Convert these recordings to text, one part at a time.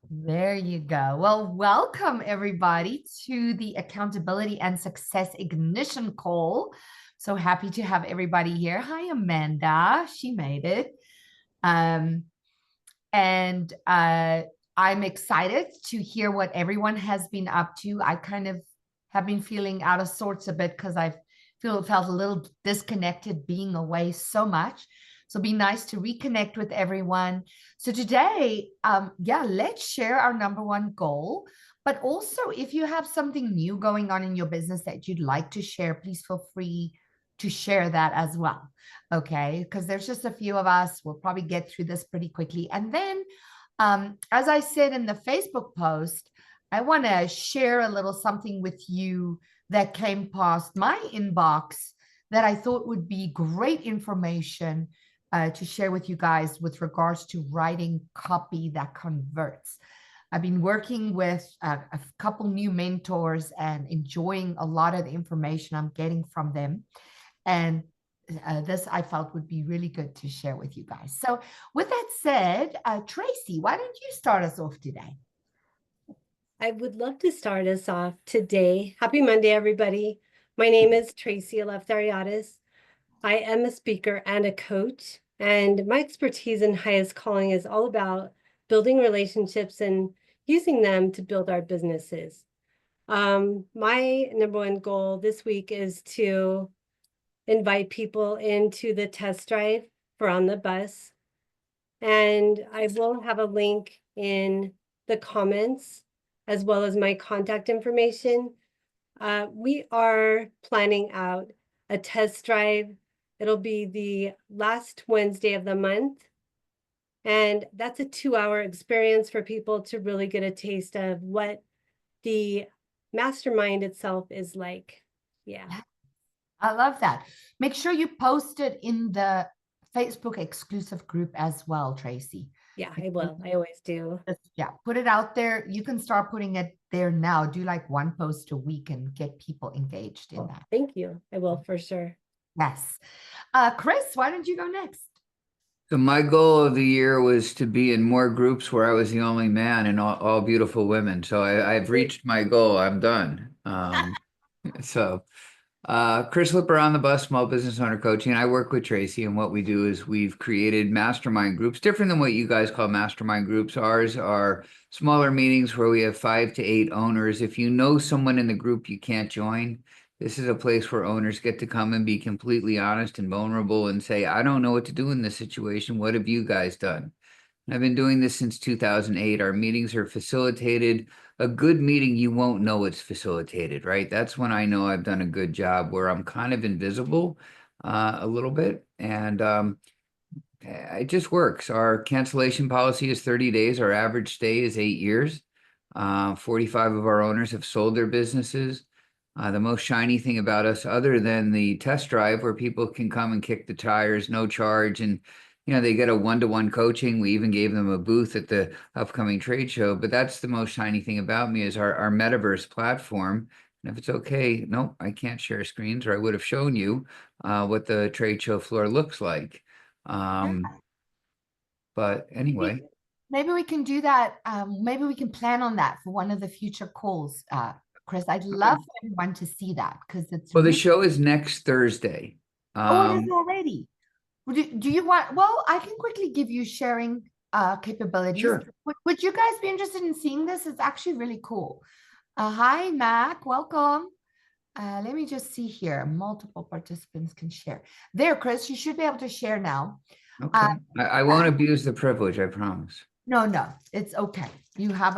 There you go. Well, welcome everybody to the Accountability and Success Ignition Call. So happy to have everybody here. Hi, Amanda. She made it. Um, and I'm excited to hear what everyone has been up to. I kind of have been feeling out of sorts a bit because I've felt a little disconnected being away so much. So be nice to reconnect with everyone. So today, yeah, let's share our number one goal. But also, if you have something new going on in your business that you'd like to share, please feel free to share that as well. Okay, because there's just a few of us. We'll probably get through this pretty quickly. And then, as I said in the Facebook post, I want to share a little something with you that came past my inbox that I thought would be great information to share with you guys with regards to writing copy that converts. I've been working with a couple new mentors and enjoying a lot of the information I'm getting from them. And this I felt would be really good to share with you guys. So, with that said, Tracy, why don't you start us off today? I would love to start us off today. Happy Monday, everybody. My name is Tracy Eleftheriadis. I am a speaker and a coach, and my expertise in highest calling is all about building relationships and using them to build our businesses. My number one goal this week is to invite people into the test drive for On the Bus. And I will have a link in the comments as well as my contact information. We are planning out a test drive. It'll be the last Wednesday of the month. And that's a 2-hour experience for people to really get a taste of what the mastermind itself is like. Yeah. I love that. Make sure you post it in the Facebook exclusive group as well, Tracy. Yeah, I will. I always do. Yeah, put it out there. You can start putting it there now. Do like one post a week and get people engaged in that. Thank you. I will for sure. Yes. Chris, why don't you go next? So my goal of the year was to be in more groups where I was the only man and all beautiful women. So I've reached my goal. I'm done. Chris Lipper on the Bus, Small Business Owner Coaching. I work with Tracy, and what we do is we've created mastermind groups, different than what you guys call mastermind groups. Ours are smaller meetings where we have 5 to 8 owners. If you know someone in the group you can't join, this is a place where owners get to come and be completely honest and vulnerable and say, I don't know what to do in this situation. What have you guys done? I've been doing this since 2008. Our meetings are facilitated. A good meeting, you won't know it's facilitated, right? That's when I know I've done a good job, where I'm kind of invisible a little bit. And it just works. Our cancellation policy is 30 days. Our average stay is 8 years. 45 of our owners have sold their businesses. The most shiny thing about us, other than the test drive where people can come and kick the tires, no charge, and they get a one-to-one coaching. We even gave them a booth at the upcoming trade show. But that's the most shiny thing about me is our metaverse platform. And if it's okay, no, I can't share screens, or I would have shown you what the trade show floor looks like. But anyway. Maybe we can do that. Maybe we can plan on that for one of the future calls, Chris. I'd love for everyone to see that because it's Well, the show is next Thursday. Oh, it is already. Do you want? Well, I can quickly give you sharing capabilities. Sure. Would you guys be interested in seeing this? It's actually really cool. Hi, Mac. Welcome. Let me just see here. Multiple participants can share. There, Chris, you should be able to share now. Okay. I won't abuse the privilege, I promise. No, it's okay. You have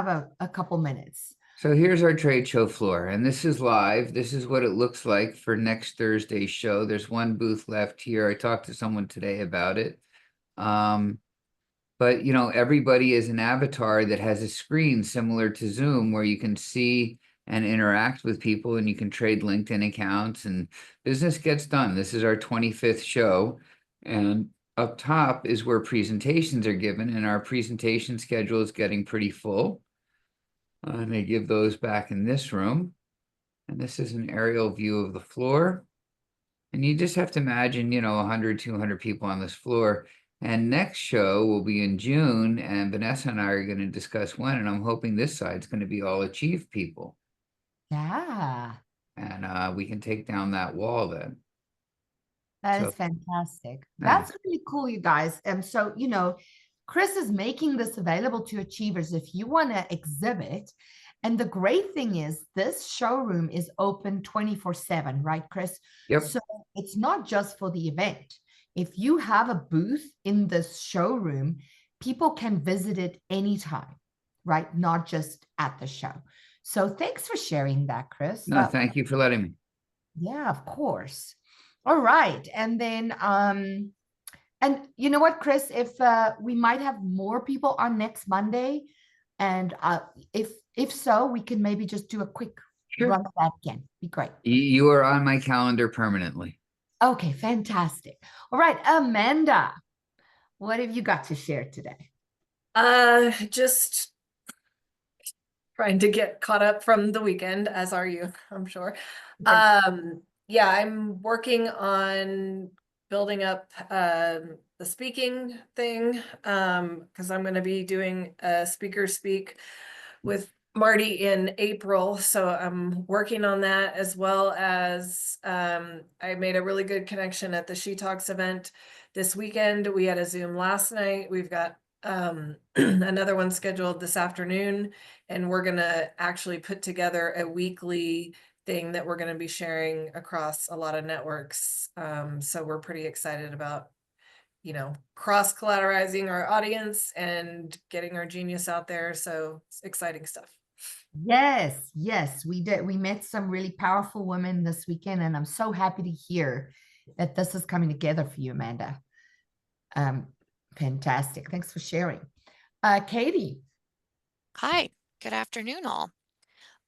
a couple minutes. So here's our trade show floor, and this is live. This is what it looks like for next Thursday's show. There's one booth left here. I talked to someone today about it. But everybody is an avatar that has a screen similar to Zoom where you can see and interact with people, and you can trade LinkedIn accounts, and business gets done. This is our 25th show, and up top is where presentations are given, and our presentation schedule is getting pretty full. And they give those back in this room. And this is an aerial view of the floor. And you just have to imagine, 100, 200 people on this floor. And next show will be in June, and Vanessa and I are going to discuss when, and I'm hoping this side's going to be all Achieve people. Yeah, And we can take down that wall then. that So is fantastic. nice. That's really cool, you guys. And so, Chris is making this available to achievers if you want to exhibit. And the great thing is this showroom is open 24/7, right, Chris? Yep. So it's not just for the event. If you have a booth in this showroom, people can visit it anytime, right? Not just at the show. So thanks for sharing that, Chris. No, thank you for letting me. Yeah, of course. All right. And then and you know what, Chris, if we might have more people on next Monday, and if so, we can maybe just do a quick Sure. run of that again. Be great. You are on my calendar permanently. Okay, fantastic. All right, Amanda, what have you got to share today? Just trying to get caught up from the weekend, as are you, I'm sure. Okay. Yeah, I'm working on building up the speaking thing, because I'm going to be doing a speaker speak with Marty in April. So I'm working on that, as well as I made a really good connection at the She Talks event this weekend. We had a Zoom last night. We've got another one scheduled this afternoon, and we're going to actually put together a weekly thing that we're going to be sharing across a lot of networks. So we're pretty excited about, cross collateralizing our audience and getting our genius out there. So it's exciting stuff. Yes, we did. We met some really powerful women this weekend, and I'm so happy to hear that this is coming together for you, Amanda. Fantastic. Thanks for sharing. Katie. Hi, good afternoon, all.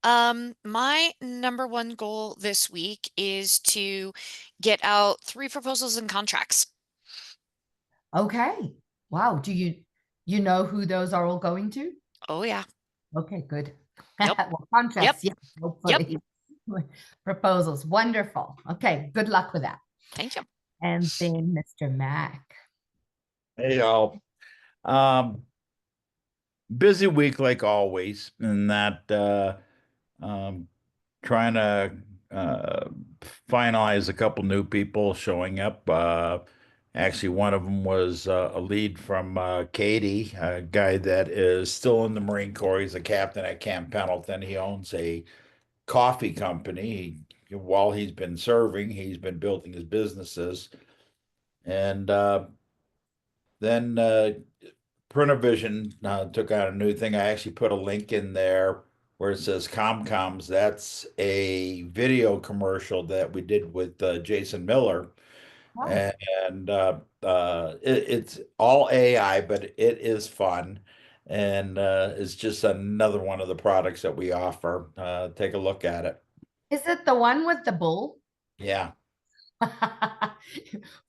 My number one goal this week is to get out 3 proposals and contracts. Okay. Wow. Do you know who those are all going to? Oh, yeah. Okay, good. Yep. Well, contracts, Yep. yeah, hopefully. Proposals. Wonderful. Okay, good luck with that. Thank you. And then Mr. Mack. Hey, y'all. Busy week like always, and that trying to finalize a couple new people showing up. Actually, one of them was a lead from Katie, a guy that is still in the Marine Corps. He's a captain at Camp Pendleton. He owns a coffee company. While he's been serving, he's been building his businesses. And then Prinavision took out a new thing. I actually put a link in there where it says ComComs. That's a video commercial that we did with Jason Miller. Wow. And it's all AI, but it is fun. And it's just another one of the products that we offer. Take a look at it. Is it the one with the bull? Yeah.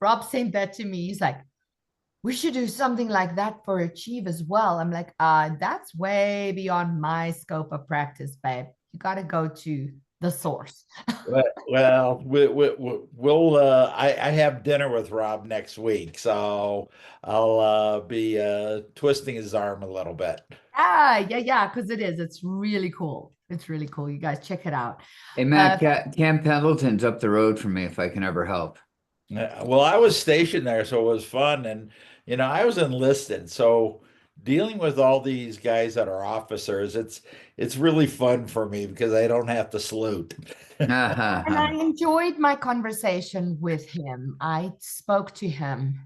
Rob sent that to me. He's like, we should do something like that for Achieve as well. I'm like, that's way beyond my scope of practice, babe. You got to go to the source. Well, I have dinner with Rob next week, so I'll be twisting his arm a little bit. Yeah, because it's really cool. It's really cool. You guys check it out. Hey, Matt, Camp Pendleton's up the road from me if I can ever help. Well, I was stationed there, so it was fun. And, I was enlisted. So dealing with all these guys that are officers, it's really fun for me because I don't have to salute. And I enjoyed my conversation with him. I spoke to him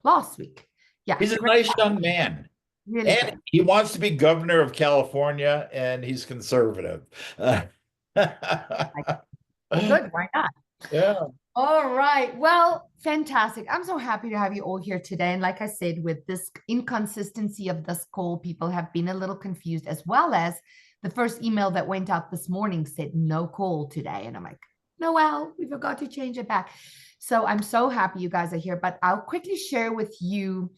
last week. Yeah. He's a nice young man. Really And good. he wants to be governor of California, and he's conservative. Good. Why not? Yeah. All right. Well, fantastic. I'm so happy to have you all here today. And like I said, with this inconsistency of this call, people have been a little confused, as well as the first email that went out this morning said no call today. And I'm like, Noel, we forgot to change it back. So I'm so happy you guys are here, but I'll quickly share with you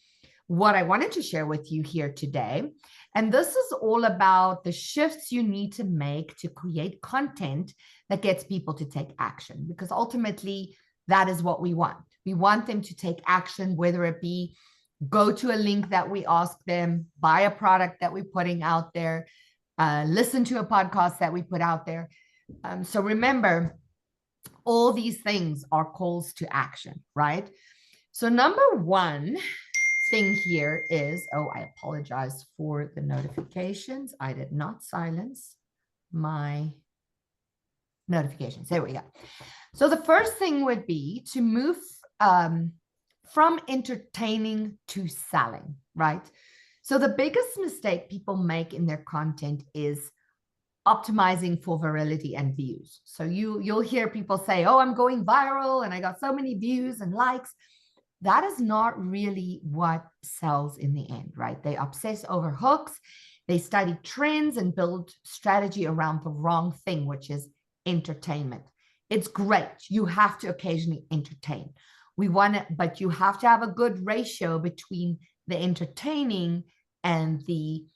what I wanted to share with you here today. And this is all about the shifts you need to make to create content that gets people to take action, because ultimately that is what we want. We want them to take action, whether it be go to a link that we ask them, buy a product that we're putting out there, listen to a podcast that we put out there. So remember, all these things are calls to action, right? So number one thing here is, oh, I apologize for the notifications. I did not silence my notifications. There we go. So the first thing would be to move from entertaining to selling, right? So the biggest mistake people make in their content is optimizing for virality and views. So you'll hear people say, oh, I'm going viral and I got so many views and likes. That is not really what sells in the end, right? They obsess over hooks. They study trends and build strategy around the wrong thing, which is entertainment. It's great. You have to occasionally entertain. But you have to have a good ratio between the entertaining and the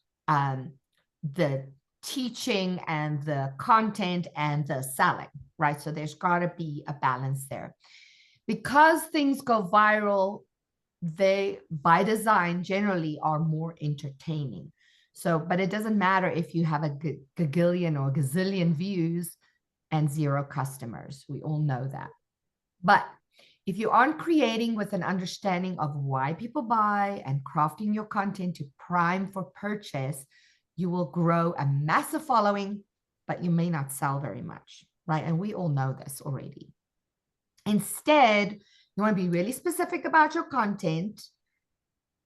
teaching and the content and the selling, right? So there's got to be a balance there. Because things go viral, they, by design, generally are more entertaining. So, but it doesn't matter if you have a gagillion or gazillion views and 0 customers. We all know that. But if you aren't creating with an understanding of why people buy and crafting your content to prime for purchase, you will grow a massive following, but you may not sell very much, right? And we all know this already. Instead, you want to be really specific about your content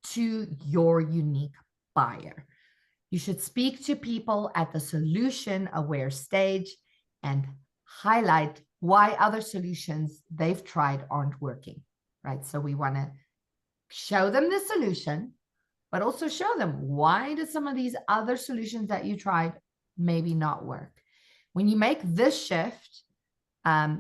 to your unique buyer. You should speak to people at the solution-aware stage and highlight why other solutions they've tried aren't working, right? So we want to show them the solution, but also show them why do some of these other solutions that you tried maybe not work. When you make this shift,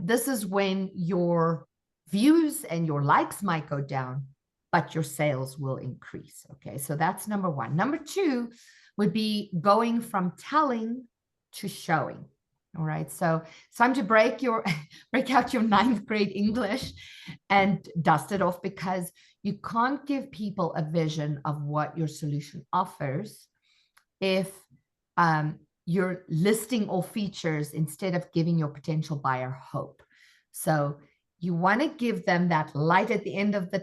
this is when your views and your likes might go down, but your sales will increase. Okay, so that's number one. Number two would be going from telling to showing. All right, so it's time to break out your 9th grade English and dust it off, because you can't give people a vision of what your solution offers if you're listing all features instead of giving your potential buyer hope. So you want to give them that light at the end of the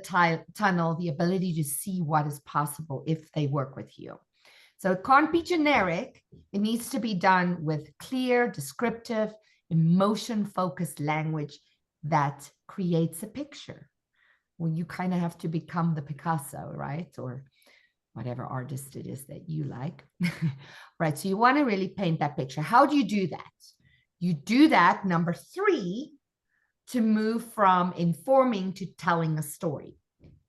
tunnel, the ability to see what is possible if they work with you. So it can't be generic. It needs to be done with clear, descriptive, emotion-focused language that creates a picture. Well, you kind of have to become the Picasso, right? Or whatever artist it is that you like, right? So you want to really paint that picture. How do you do that? You do that, number 3, to move from informing to telling a story.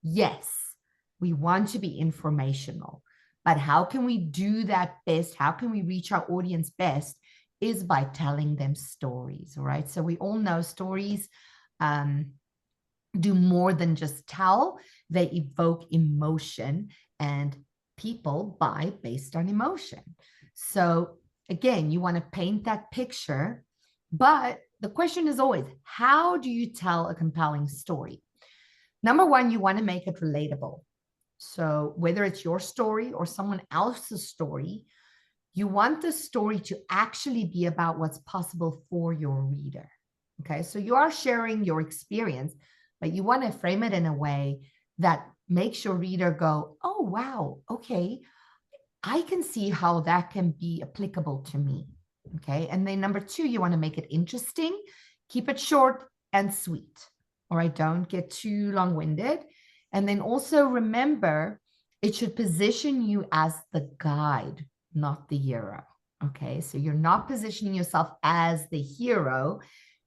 Yes, we want to be informational, but how can we do that best? How can we reach our audience best? Is by telling them stories, right? So we all know stories do more than just tell. They evoke emotion, and people buy based on emotion. So again, you want to paint that picture, but the question is always, how do you tell a compelling story? Number one, you want to make it relatable. So whether it's your story or someone else's story, you want the story to actually be about what's possible for your reader. Okay, so you are sharing your experience, but you want to frame it in a way that makes your reader go, oh, wow, okay, I can see how that can be applicable to me. Okay, and then number 2, you want to make it interesting, keep it short and sweet. All right, don't get too long-winded. And then also remember, it should position you as the guide, not the hero. Okay, so you're not positioning yourself as the hero,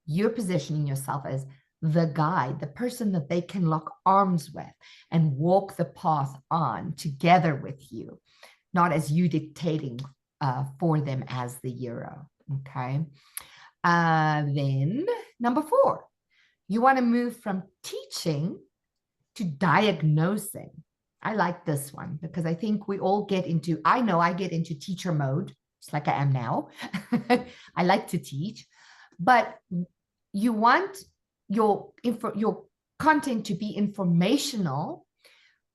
you're positioning yourself as the guide, the person that they can lock arms with and walk the path on together with you, not as you dictating for them as the hero. Okay. Then number 4, you want to move from teaching to diagnosing. I like this one because I think we all get into, I know I get into teacher mode, just like I am now. I like to teach, but you want your content to be informational,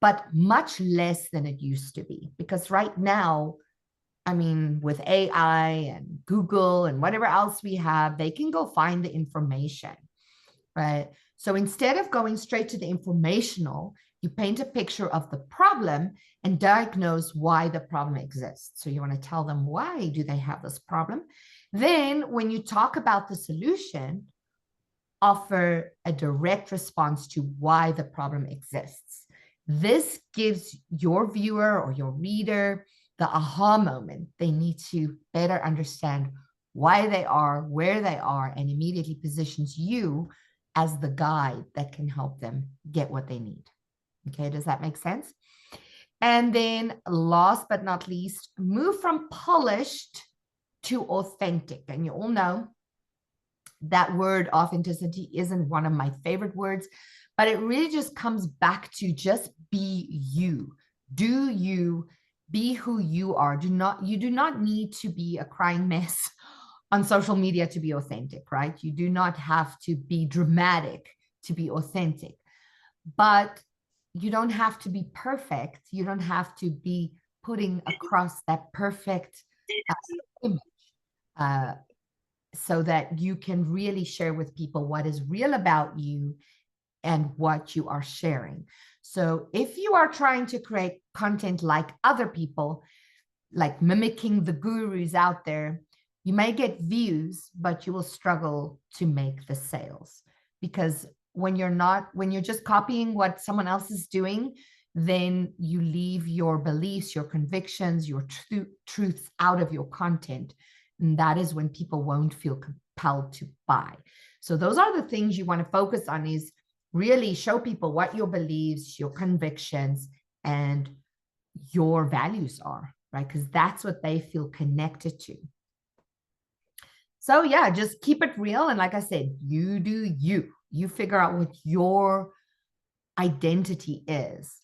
but much less than it used to be. Because right now, I mean, with AI and Google and whatever else we have, they can go find the information, right? So instead of going straight to the informational, you paint a picture of the problem and diagnose why the problem exists. So you want to tell them, why do they have this problem? Then when you talk about the solution, offer a direct response to why the problem exists. This gives your viewer or your reader the aha moment. They need to better understand why they are, where they are, and immediately positions you as the guide that can help them get what they need. Okay, does that make sense? And then last but not least, move from polished to authentic. And you all know that word authenticity isn't one of my favorite words, but it really just comes back to just be you. Do you be who you are? You do not need to be a crying mess on social media to be authentic, right? You do not have to be dramatic to be authentic, but you don't have to be perfect. You don't have to be putting across that perfect image so that you can really share with people what is real about you and what you are sharing. So if you are trying to create content like other people, like mimicking the gurus out there, you may get views, but you will struggle to make the sales. Because when you're just copying what someone else is doing, then you leave your beliefs, your convictions, your truths out of your content. And that is when people won't feel compelled to buy. So those are the things you want to focus on, is really show people what your beliefs, your convictions, and your values are, right? Because that's what they feel connected to. So yeah, just keep it real. And like I said, you do you. You figure out what your identity is.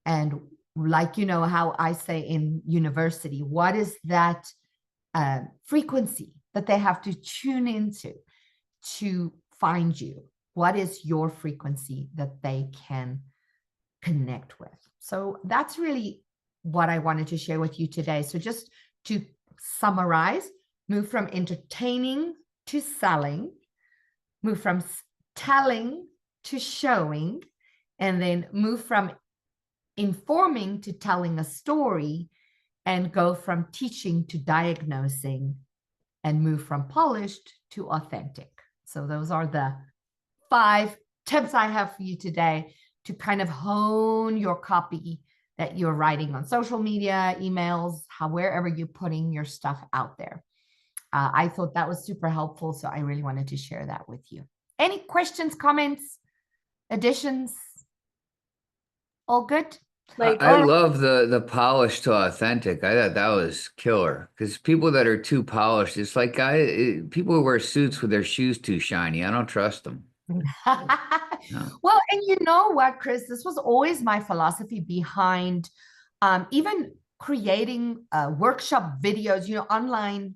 And like, you know, how I say in university, what is that frequency that they have to tune into to find you? What is your frequency that they can connect with? So that's really what I wanted to share with you today. So just to summarize, move from entertaining to selling, move from telling to showing, and then move from informing to telling a story, and go from teaching to diagnosing, and move from polished to authentic. So those are the 5 tips I have for you today to kind of hone your copy that you're writing on social media, emails, wherever you're putting your stuff out there. I thought that was super helpful, so I really wanted to share that with you. Any questions, comments, additions? All good? Like, I love the polished to authentic. I thought that was killer, because people that are too polished, it's like people who wear suits with their shoes too shiny. I don't trust them. No. Well, and you know what, Chris, this was always my philosophy behind even creating workshop videos, you know, online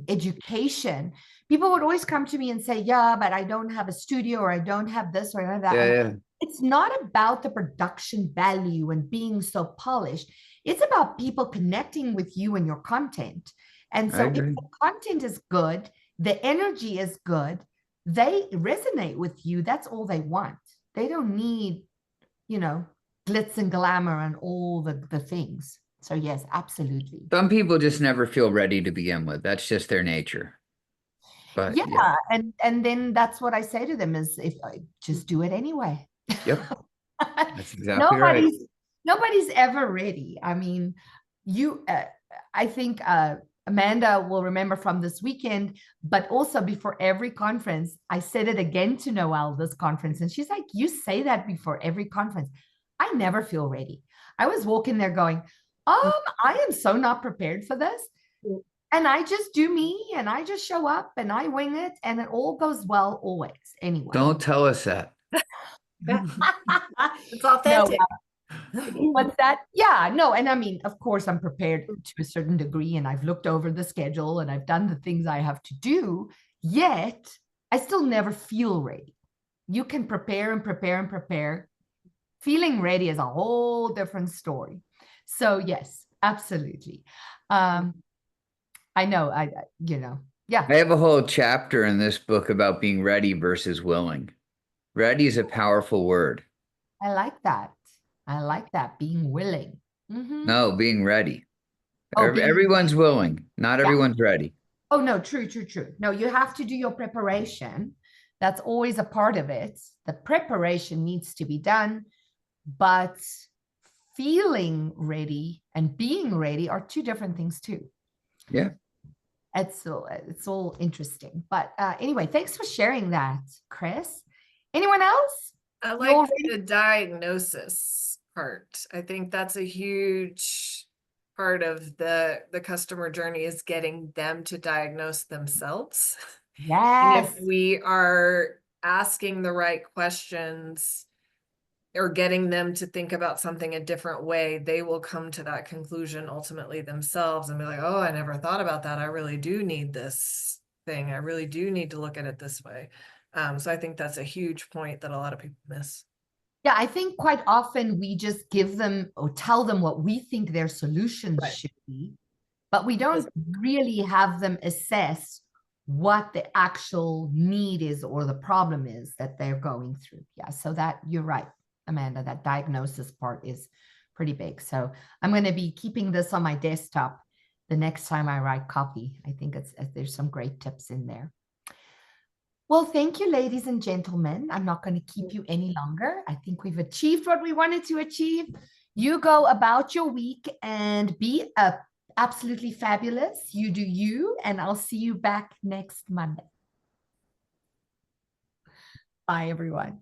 education. People would always come to me and say, yeah, but I don't have a studio, or I don't have this, or I don't have that. Yeah. It's not about the production value and being so polished. It's about people connecting with you and your content. And so if the content is good, the energy is good, they resonate with you. That's all they want. They don't need, you know, glitz and glamour and all the things. So yes, absolutely. Some people just never feel ready to begin with. That's just their nature. But yeah. And then that's what I say to them is, if I just do it anyway. Yep. That's exactly right. Nobody's ever ready. I mean, I think Amanda will remember from this weekend, but also before every conference, I said it again to Noelle this conference. And she's like, you say that before every conference. I never feel ready. I was walking there going, I am so not prepared for this. And I just do me, and I just show up and I wing it, and it all goes well always anyway. Don't tell us that. It's authentic. What's that? Yeah, no. And I mean, of course, I'm prepared to a certain degree, and I've looked over the schedule and I've done the things I have to do, yet I still never feel ready. You can prepare and prepare and prepare, Feeling ready is a whole different story. So yes, absolutely. I know, yeah. I have a whole chapter in this book about being ready versus willing. Ready is a powerful word. I like that. I like that, being willing. No, being ready. Oh, being Everyone's willing. Not Yeah. everyone's ready. Oh, no, true. No, you have to do your preparation. That's always a part of it. The preparation needs to be done, but feeling ready and being ready are two different things too. Yeah. It's all interesting. But anyway, thanks for sharing that, Chris. Anyone else? I You like already- the diagnosis part. I think that's a huge part of the customer journey, is getting them to diagnose themselves. And Yes. if we are asking the right questions or getting them to think about something a different way, they will come to that conclusion ultimately themselves and be like, oh, I never thought about that. I really do need this thing. I really do need to look at it this way. So I think that's a huge point that a lot of people miss. Yeah, I think quite often we just give them or tell them what we think their solutions Right. should be, but we don't really have them assess what the actual need is or the problem is that they're going through. Yeah, so that you're right, Amanda, that diagnosis part is pretty big. So I'm going to be keeping this on my desktop the next time I write copy. I think there's some great tips in there. Well, thank you, ladies and gentlemen. I'm not going to keep you any longer. I think we've achieved what we wanted to achieve. You go about your week and be absolutely fabulous. You do you, and I'll see you back next Monday. Bye, everyone.